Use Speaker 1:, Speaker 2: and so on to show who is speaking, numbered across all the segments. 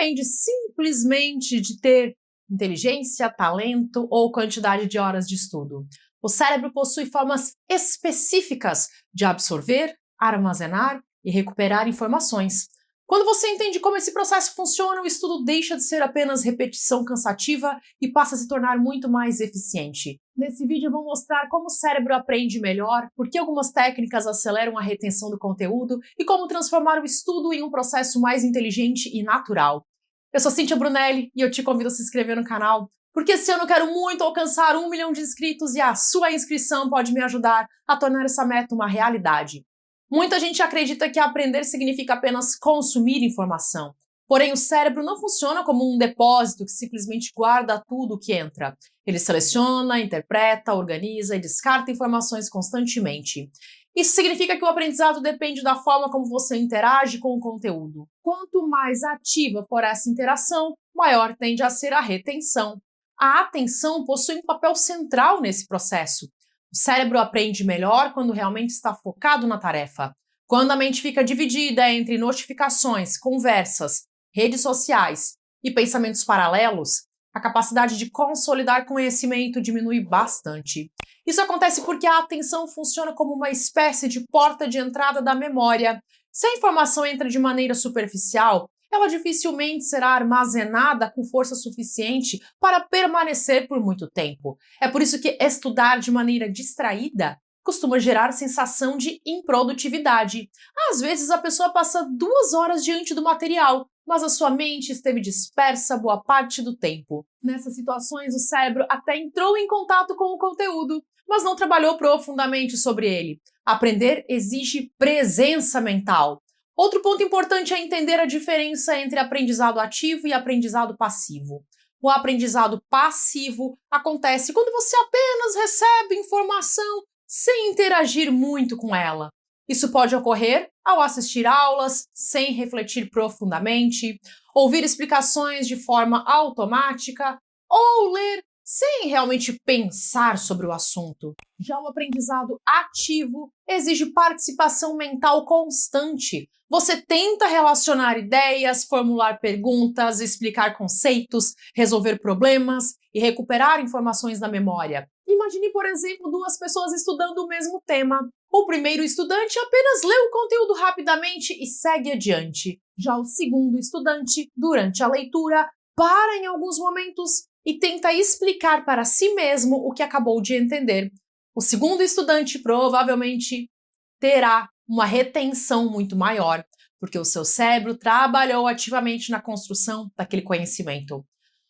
Speaker 1: depende simplesmente de ter inteligência, talento ou quantidade de horas de estudo. O cérebro possui formas específicas de absorver, armazenar e recuperar informações. Quando você entende como esse processo funciona, o estudo deixa de ser apenas repetição cansativa e passa a se tornar muito mais eficiente. Nesse vídeo eu vou mostrar como o cérebro aprende melhor, por que algumas técnicas aceleram a retenção do conteúdo e como transformar o estudo em um processo mais inteligente e natural. Eu sou Cíntia Brunelli e eu te convido a se inscrever no canal, porque esse ano eu quero muito alcançar 1 milhão de inscritos e a sua inscrição pode me ajudar a tornar essa meta uma realidade. Muita gente acredita que aprender significa apenas consumir informação. Porém, o cérebro não funciona como um depósito que simplesmente guarda tudo o que entra. Ele seleciona, interpreta, organiza e descarta informações constantemente. Isso significa que o aprendizado depende da forma como você interage com o conteúdo. Quanto mais ativa for essa interação, maior tende a ser a retenção. A atenção possui um papel central nesse processo. O cérebro aprende melhor quando realmente está focado na tarefa. Quando a mente fica dividida entre notificações, conversas, redes sociais e pensamentos paralelos, a capacidade de consolidar conhecimento diminui bastante. Isso acontece porque a atenção funciona como uma espécie de porta de entrada da memória. Se a informação entra de maneira superficial, ela dificilmente será armazenada com força suficiente para permanecer por muito tempo. É por isso que estudar de maneira distraída costuma gerar sensação de improdutividade. Às vezes a pessoa passa 2 horas diante do material, mas a sua mente esteve dispersa boa parte do tempo. Nessas situações, o cérebro até entrou em contato com o conteúdo, mas não trabalhou profundamente sobre ele. Aprender exige presença mental. Outro ponto importante é entender a diferença entre aprendizado ativo e aprendizado passivo. O aprendizado passivo acontece quando você apenas recebe informação sem interagir muito com ela. Isso pode ocorrer ao assistir aulas sem refletir profundamente, ouvir explicações de forma automática ou ler sem realmente pensar sobre o assunto. Já o aprendizado ativo exige participação mental constante. Você tenta relacionar ideias, formular perguntas, explicar conceitos, resolver problemas e recuperar informações na memória. Imagine, por exemplo, 2 pessoas estudando o mesmo tema. O primeiro estudante apenas lê o conteúdo rapidamente e segue adiante. Já o segundo estudante, durante a leitura, para em alguns momentos e tenta explicar para si mesmo o que acabou de entender. O segundo estudante provavelmente terá uma retenção muito maior, porque o seu cérebro trabalhou ativamente na construção daquele conhecimento.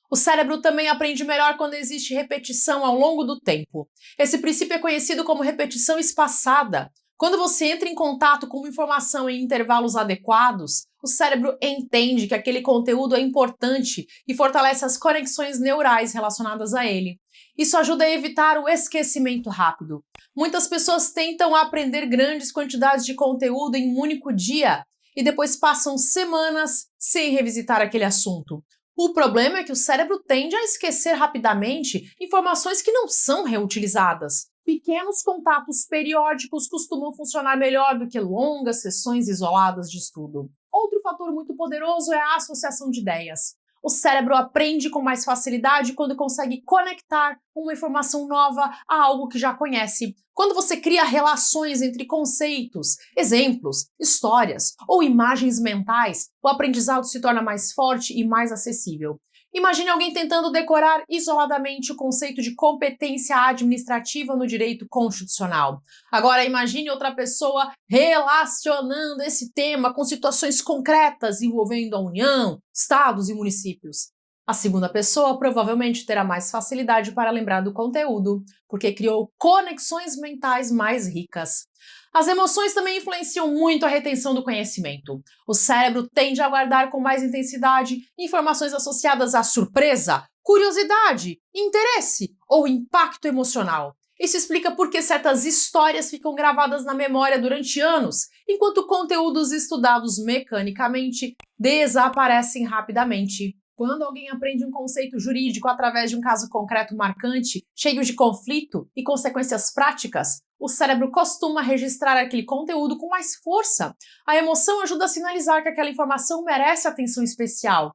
Speaker 1: O cérebro também aprende melhor quando existe repetição ao longo do tempo. Esse princípio é conhecido como repetição espaçada. Quando você entra em contato com uma informação em intervalos adequados, o cérebro entende que aquele conteúdo é importante e fortalece as conexões neurais relacionadas a ele. Isso ajuda a evitar o esquecimento rápido. Muitas pessoas tentam aprender grandes quantidades de conteúdo em um único dia e depois passam semanas sem revisitar aquele assunto. O problema é que o cérebro tende a esquecer rapidamente informações que não são reutilizadas. Pequenos contatos periódicos costumam funcionar melhor do que longas sessões isoladas de estudo. Outro fator muito poderoso é a associação de ideias. O cérebro aprende com mais facilidade quando consegue conectar uma informação nova a algo que já conhece. Quando você cria relações entre conceitos, exemplos, histórias ou imagens mentais, o aprendizado se torna mais forte e mais acessível. Imagine alguém tentando decorar isoladamente o conceito de competência administrativa no direito constitucional. Agora imagine outra pessoa relacionando esse tema com situações concretas envolvendo a União, estados e municípios. A segunda pessoa provavelmente terá mais facilidade para lembrar do conteúdo, porque criou conexões mentais mais ricas. As emoções também influenciam muito a retenção do conhecimento. O cérebro tende a guardar com mais intensidade informações associadas à surpresa, curiosidade, interesse ou impacto emocional. Isso explica por que certas histórias ficam gravadas na memória durante anos, enquanto conteúdos estudados mecanicamente desaparecem rapidamente. Quando alguém aprende um conceito jurídico através de um caso concreto marcante, cheio de conflito e consequências práticas, o cérebro costuma registrar aquele conteúdo com mais força. A emoção ajuda a sinalizar que aquela informação merece atenção especial.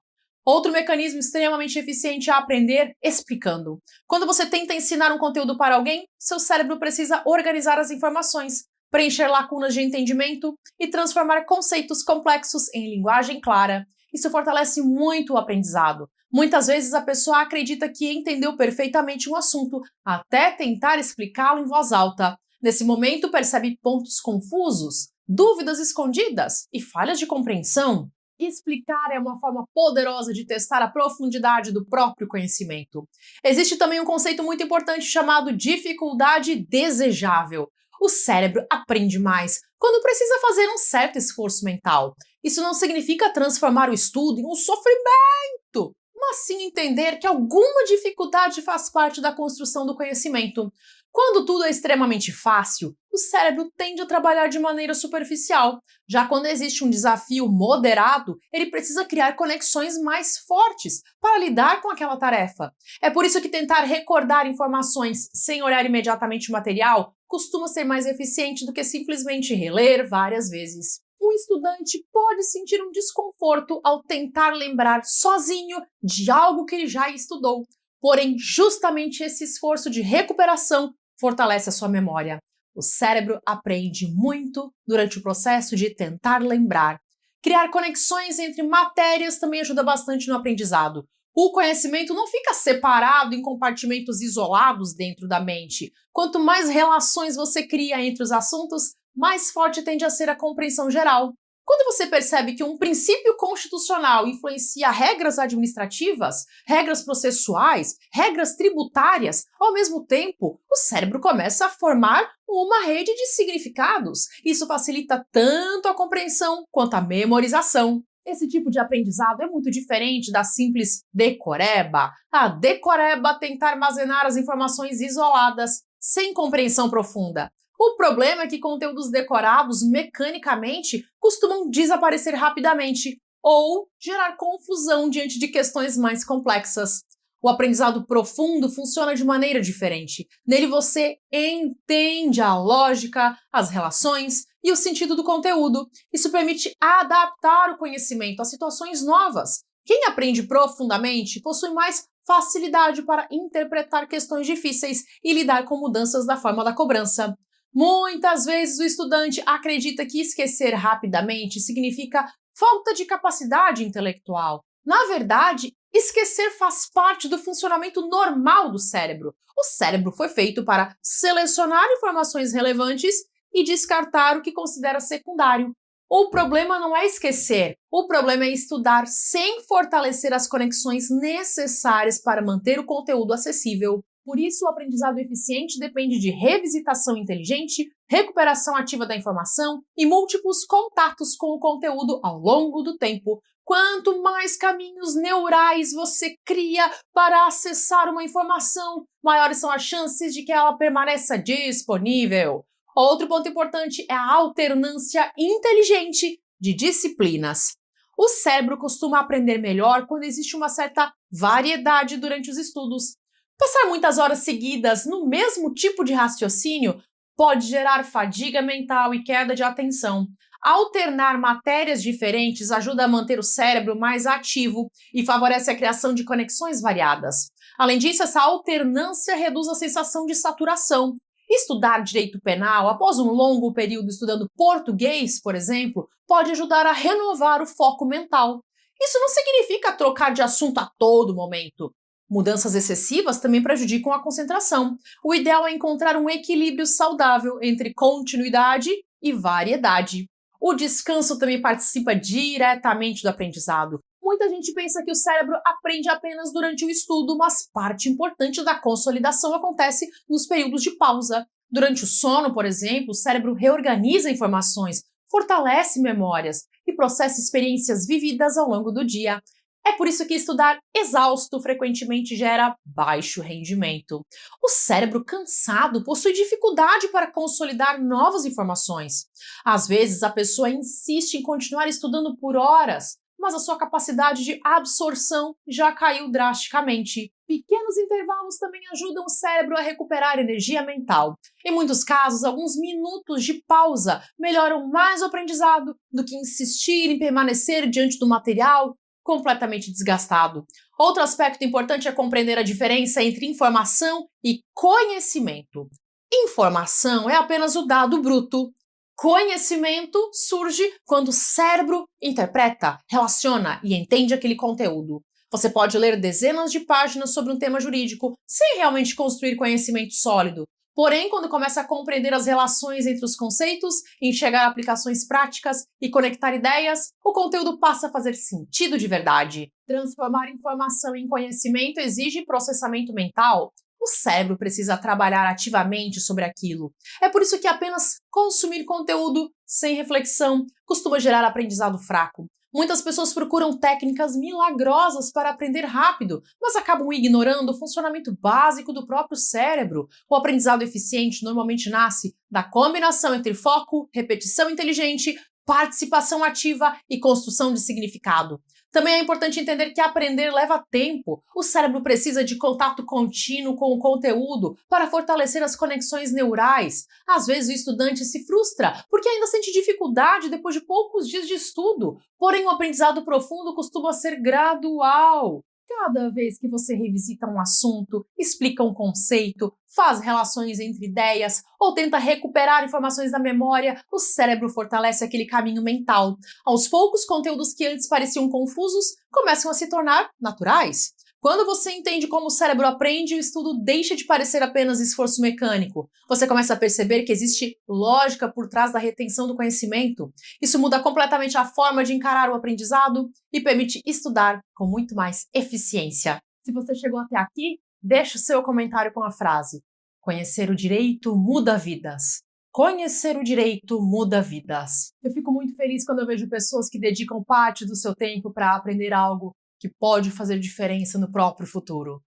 Speaker 1: Outro mecanismo extremamente eficiente é aprender explicando. Quando você tenta ensinar um conteúdo para alguém, seu cérebro precisa organizar as informações, preencher lacunas de entendimento e transformar conceitos complexos em linguagem clara. Isso fortalece muito o aprendizado. Muitas vezes a pessoa acredita que entendeu perfeitamente um assunto, até tentar explicá-lo em voz alta. Nesse momento, percebe pontos confusos, dúvidas escondidas e falhas de compreensão. Explicar é uma forma poderosa de testar a profundidade do próprio conhecimento. Existe também um conceito muito importante chamado dificuldade desejável. O cérebro aprende mais quando precisa fazer um certo esforço mental. Isso não significa transformar o estudo em um sofrimento, mas sim entender que alguma dificuldade faz parte da construção do conhecimento. Quando tudo é extremamente fácil, o cérebro tende a trabalhar de maneira superficial. Já quando existe um desafio moderado, ele precisa criar conexões mais fortes para lidar com aquela tarefa. É por isso que tentar recordar informações sem olhar imediatamente o material costuma ser mais eficiente do que simplesmente reler várias vezes. Um estudante pode sentir um desconforto ao tentar lembrar sozinho de algo que ele já estudou. Porém, justamente esse esforço de recuperação fortalece a sua memória. O cérebro aprende muito durante o processo de tentar lembrar. Criar conexões entre matérias também ajuda bastante no aprendizado. O conhecimento não fica separado em compartimentos isolados dentro da mente. Quanto mais relações você cria entre os assuntos, mais forte tende a ser a compreensão geral. Quando você percebe que um princípio constitucional influencia regras administrativas, regras processuais, regras tributárias, ao mesmo tempo, o cérebro começa a formar uma rede de significados. Isso facilita tanto a compreensão quanto a memorização. Esse tipo de aprendizado é muito diferente da simples decoreba. A decoreba tenta armazenar as informações isoladas, sem compreensão profunda. O problema é que conteúdos decorados mecanicamente costumam desaparecer rapidamente ou gerar confusão diante de questões mais complexas. O aprendizado profundo funciona de maneira diferente. Nele você entende a lógica, as relações e o sentido do conteúdo. Isso permite adaptar o conhecimento a situações novas. Quem aprende profundamente possui mais facilidade para interpretar questões difíceis e lidar com mudanças da forma da cobrança. Muitas vezes o estudante acredita que esquecer rapidamente significa falta de capacidade intelectual. Na verdade, esquecer faz parte do funcionamento normal do cérebro. O cérebro foi feito para selecionar informações relevantes e descartar o que considera secundário. O problema não é esquecer, o problema é estudar sem fortalecer as conexões necessárias para manter o conteúdo acessível. Por isso, o aprendizado eficiente depende de revisitação inteligente, recuperação ativa da informação e múltiplos contatos com o conteúdo ao longo do tempo. Quanto mais caminhos neurais você cria para acessar uma informação, maiores são as chances de que ela permaneça disponível. Outro ponto importante é a alternância inteligente de disciplinas. O cérebro costuma aprender melhor quando existe uma certa variedade durante os estudos. Passar muitas horas seguidas no mesmo tipo de raciocínio pode gerar fadiga mental e queda de atenção. Alternar matérias diferentes ajuda a manter o cérebro mais ativo e favorece a criação de conexões variadas. Além disso, essa alternância reduz a sensação de saturação. Estudar direito penal após um longo período estudando português, por exemplo, pode ajudar a renovar o foco mental. Isso não significa trocar de assunto a todo momento. Mudanças excessivas também prejudicam a concentração. O ideal é encontrar um equilíbrio saudável entre continuidade e variedade. O descanso também participa diretamente do aprendizado. Muita gente pensa que o cérebro aprende apenas durante o estudo, mas parte importante da consolidação acontece nos períodos de pausa. Durante o sono, por exemplo, o cérebro reorganiza informações, fortalece memórias e processa experiências vividas ao longo do dia. É por isso que estudar exausto frequentemente gera baixo rendimento. O cérebro cansado possui dificuldade para consolidar novas informações. Às vezes, a pessoa insiste em continuar estudando por horas, mas a sua capacidade de absorção já caiu drasticamente. Pequenos intervalos também ajudam o cérebro a recuperar energia mental. Em muitos casos, alguns minutos de pausa melhoram mais o aprendizado do que insistir em permanecer diante do material completamente desgastado. Outro aspecto importante é compreender a diferença entre informação e conhecimento. Informação é apenas o dado bruto. Conhecimento surge quando o cérebro interpreta, relaciona e entende aquele conteúdo. Você pode ler dezenas de páginas sobre um tema jurídico sem realmente construir conhecimento sólido. Porém, quando começa a compreender as relações entre os conceitos, enxergar aplicações práticas e conectar ideias, o conteúdo passa a fazer sentido de verdade. Transformar informação em conhecimento exige processamento mental. O cérebro precisa trabalhar ativamente sobre aquilo. É por isso que apenas consumir conteúdo sem reflexão costuma gerar aprendizado fraco. Muitas pessoas procuram técnicas milagrosas para aprender rápido, mas acabam ignorando o funcionamento básico do próprio cérebro. O aprendizado eficiente normalmente nasce da combinação entre foco, repetição inteligente, participação ativa e construção de significado. Também é importante entender que aprender leva tempo. O cérebro precisa de contato contínuo com o conteúdo para fortalecer as conexões neurais. Às vezes o estudante se frustra porque ainda sente dificuldade depois de poucos dias de estudo. Porém, o aprendizado profundo costuma ser gradual. Cada vez que você revisita um assunto, explica um conceito, faz relações entre ideias ou tenta recuperar informações da memória, o cérebro fortalece aquele caminho mental. Aos poucos, conteúdos que antes pareciam confusos começam a se tornar naturais. Quando você entende como o cérebro aprende, o estudo deixa de parecer apenas esforço mecânico. Você começa a perceber que existe lógica por trás da retenção do conhecimento. Isso muda completamente a forma de encarar o aprendizado e permite estudar com muito mais eficiência. Se você chegou até aqui, deixe o seu comentário com a frase: conhecer o direito muda vidas. Conhecer o direito muda vidas. Eu fico muito feliz quando eu vejo pessoas que dedicam parte do seu tempo para aprender algo que pode fazer diferença no próprio futuro.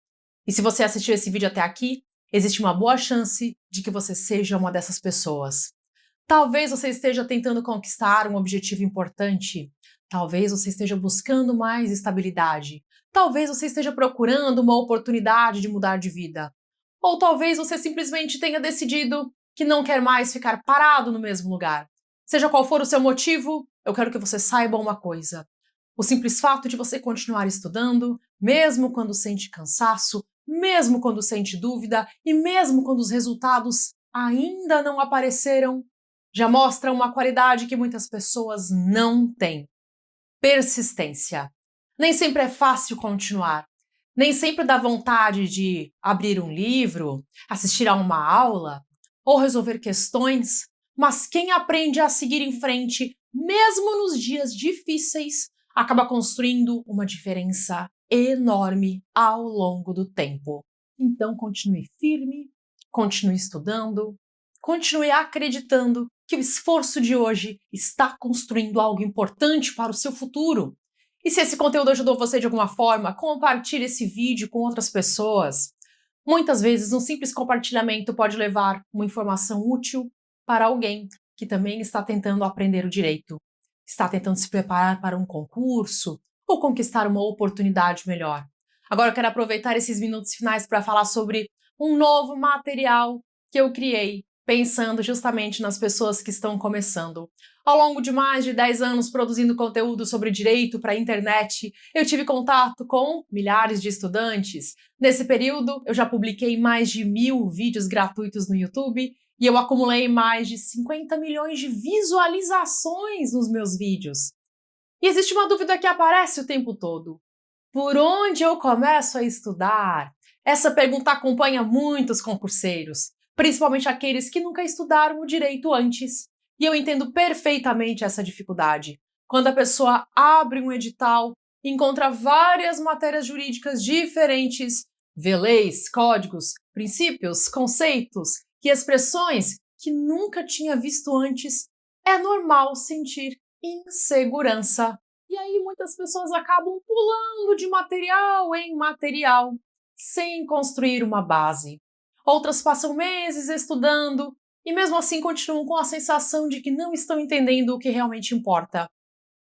Speaker 1: E se você assistiu esse vídeo até aqui, existe uma boa chance de que você seja uma dessas pessoas. Talvez você esteja tentando conquistar um objetivo importante. Talvez você esteja buscando mais estabilidade. Talvez você esteja procurando uma oportunidade de mudar de vida. Ou talvez você simplesmente tenha decidido que não quer mais ficar parado no mesmo lugar. Seja qual for o seu motivo, eu quero que você saiba uma coisa. O simples fato de você continuar estudando, mesmo quando sente cansaço, mesmo quando sente dúvida e mesmo quando os resultados ainda não apareceram, já mostra uma qualidade que muitas pessoas não têm: persistência. Nem sempre é fácil continuar. Nem sempre dá vontade de abrir um livro, assistir a uma aula ou resolver questões, mas quem aprende a seguir em frente, mesmo nos dias difíceis, acaba construindo uma diferença enorme ao longo do tempo. Então continue firme, continue estudando, continue acreditando que o esforço de hoje está construindo algo importante para o seu futuro. E se esse conteúdo ajudou você de alguma forma, compartilhe esse vídeo com outras pessoas. Muitas vezes, um simples compartilhamento pode levar uma informação útil para alguém que também está tentando aprender o direito, está tentando se preparar para um concurso ou conquistar uma oportunidade melhor. Agora eu quero aproveitar esses minutos finais para falar sobre um novo material que eu criei, pensando justamente nas pessoas que estão começando. Ao longo de mais de 10 anos produzindo conteúdo sobre direito para a internet, eu tive contato com milhares de estudantes. Nesse período, eu já publiquei mais de 1000 vídeos gratuitos no YouTube e eu acumulei mais de 50 milhões de visualizações nos meus vídeos. E existe uma dúvida que aparece o tempo todo: por onde eu começo a estudar? Essa pergunta acompanha muitos concurseiros, principalmente aqueles que nunca estudaram o direito antes. E eu entendo perfeitamente essa dificuldade. Quando a pessoa abre um edital, encontra várias matérias jurídicas diferentes, vê leis, códigos, princípios, conceitos e expressões que nunca tinha visto antes, é normal sentir insegurança. E aí muitas pessoas acabam pulando de material em material, sem construir uma base. Outras passam meses estudando e mesmo assim continuam com a sensação de que não estão entendendo o que realmente importa.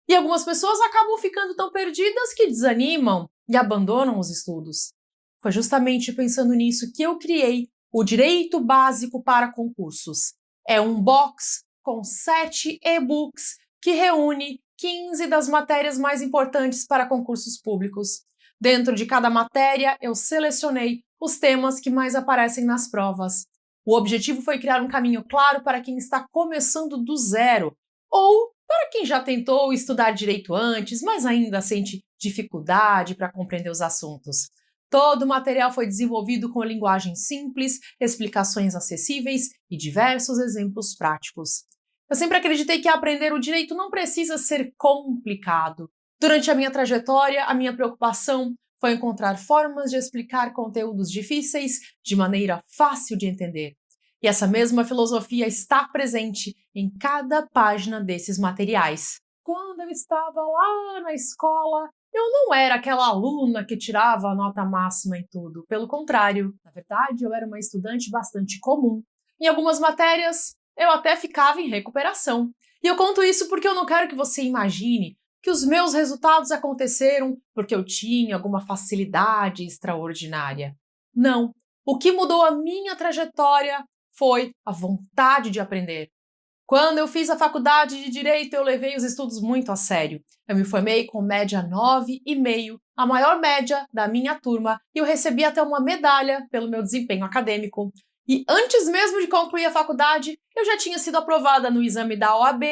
Speaker 1: E algumas pessoas acabam ficando tão perdidas que desanimam e abandonam os estudos. Foi justamente pensando nisso que eu criei o Direito Básico para Concursos. É um box com 7 e-books que reúne 15 das matérias mais importantes para concursos públicos. Dentro de cada matéria, eu selecionei os temas que mais aparecem nas provas. O objetivo foi criar um caminho claro para quem está começando do zero, ou para quem já tentou estudar direito antes, mas ainda sente dificuldade para compreender os assuntos. Todo o material foi desenvolvido com linguagem simples, explicações acessíveis e diversos exemplos práticos. Eu sempre acreditei que aprender o direito não precisa ser complicado. Durante a minha trajetória, a minha preocupação foi encontrar formas de explicar conteúdos difíceis de maneira fácil de entender. E essa mesma filosofia está presente em cada página desses materiais. Quando eu estava lá na escola, eu não era aquela aluna que tirava a nota máxima em tudo. Pelo contrário, na verdade, eu era uma estudante bastante comum. Em algumas matérias, eu até ficava em recuperação. E eu conto isso porque eu não quero que você imagine que os meus resultados aconteceram porque eu tinha alguma facilidade extraordinária. Não. O que mudou a minha trajetória foi a vontade de aprender. Quando eu fiz a faculdade de Direito, eu levei os estudos muito a sério. Eu me formei com média 9,5, a maior média da minha turma, e eu recebi até uma medalha pelo meu desempenho acadêmico. E antes mesmo de concluir a faculdade, eu já tinha sido aprovada no exame da OAB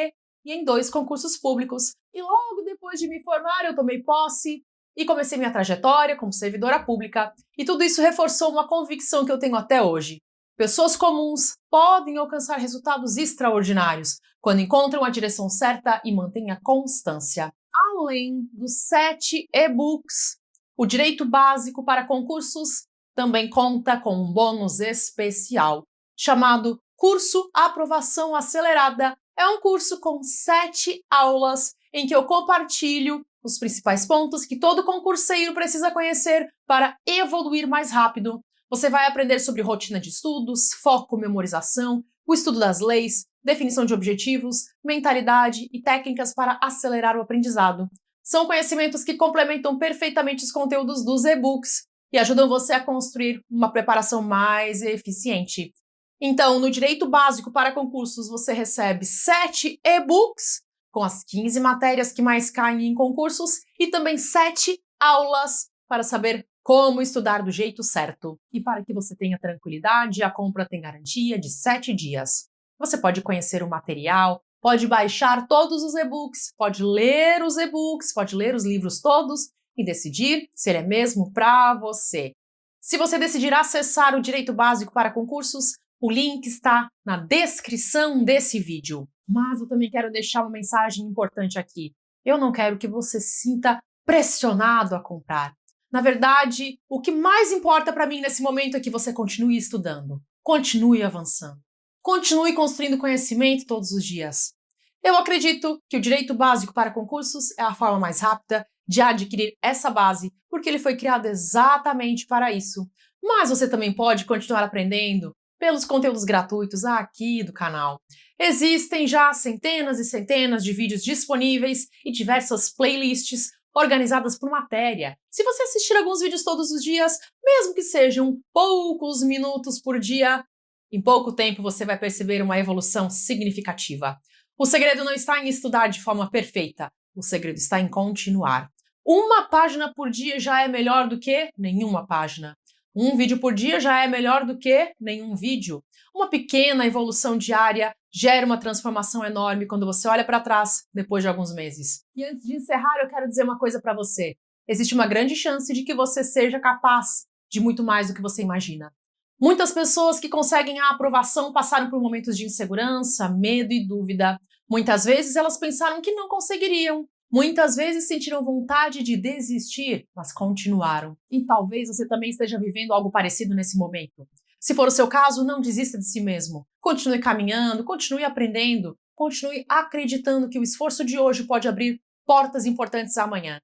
Speaker 1: e em 2 concursos públicos. E logo depois de me formar, eu tomei posse e comecei minha trajetória como servidora pública. E tudo isso reforçou uma convicção que eu tenho até hoje. Pessoas comuns podem alcançar resultados extraordinários quando encontram a direção certa e mantêm a constância. Além dos 7 e-books, o Direito Básico para Concursos também conta com um bônus especial, chamado Curso Aprovação Acelerada. É um curso com 7 aulas em que eu compartilho os principais pontos que todo concurseiro precisa conhecer para evoluir mais rápido. Você vai aprender sobre rotina de estudos, foco, memorização, o estudo das leis, definição de objetivos, mentalidade e técnicas para acelerar o aprendizado. São conhecimentos que complementam perfeitamente os conteúdos dos e-books e ajudam você a construir uma preparação mais eficiente. Então, no Direito Básico para Concursos, você recebe 7 e-books com as 15 matérias que mais caem em concursos e também 7 aulas para saber como estudar do jeito certo. E para que você tenha tranquilidade, a compra tem garantia de 7 dias. Você pode conhecer o material, pode baixar todos os e-books, pode ler os e-books, pode ler os livros todos e decidir se ele é mesmo para você. Se você decidir acessar o Direito Básico para Concursos, o link está na descrição desse vídeo. Mas eu também quero deixar uma mensagem importante aqui. Eu não quero que você se sinta pressionado a comprar. Na verdade, o que mais importa para mim nesse momento é que você continue estudando, continue avançando, continue construindo conhecimento todos os dias. Eu acredito que o Direito Básico para Concursos é a forma mais rápida de adquirir essa base, porque ele foi criado exatamente para isso. Mas você também pode continuar aprendendo pelos conteúdos gratuitos aqui do canal. Existem já centenas e centenas de vídeos disponíveis e diversas playlists organizadas por matéria. Se você assistir alguns vídeos todos os dias, mesmo que sejam poucos minutos por dia, em pouco tempo você vai perceber uma evolução significativa. O segredo não está em estudar de forma perfeita, o segredo está em continuar. Uma página por dia já é melhor do que nenhuma página. Um vídeo por dia já é melhor do que nenhum vídeo. Uma pequena evolução diária gera uma transformação enorme quando você olha para trás depois de alguns meses. E antes de encerrar, eu quero dizer uma coisa para você. Existe uma grande chance de que você seja capaz de muito mais do que você imagina. Muitas pessoas que conseguem a aprovação passaram por momentos de insegurança, medo e dúvida. Muitas vezes elas pensaram que não conseguiriam. Muitas vezes sentiram vontade de desistir, mas continuaram. E talvez você também esteja vivendo algo parecido nesse momento. Se for o seu caso, não desista de si mesmo. Continue caminhando, continue aprendendo, continue acreditando que o esforço de hoje pode abrir portas importantes amanhã.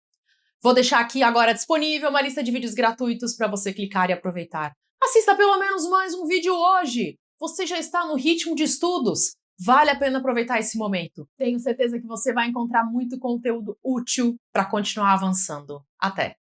Speaker 1: Vou deixar aqui agora disponível uma lista de vídeos gratuitos para você clicar e aproveitar. Assista pelo menos mais um vídeo hoje! Você já está no ritmo de estudos. Vale a pena aproveitar esse momento. Tenho certeza que você vai encontrar muito conteúdo útil para continuar avançando. Até!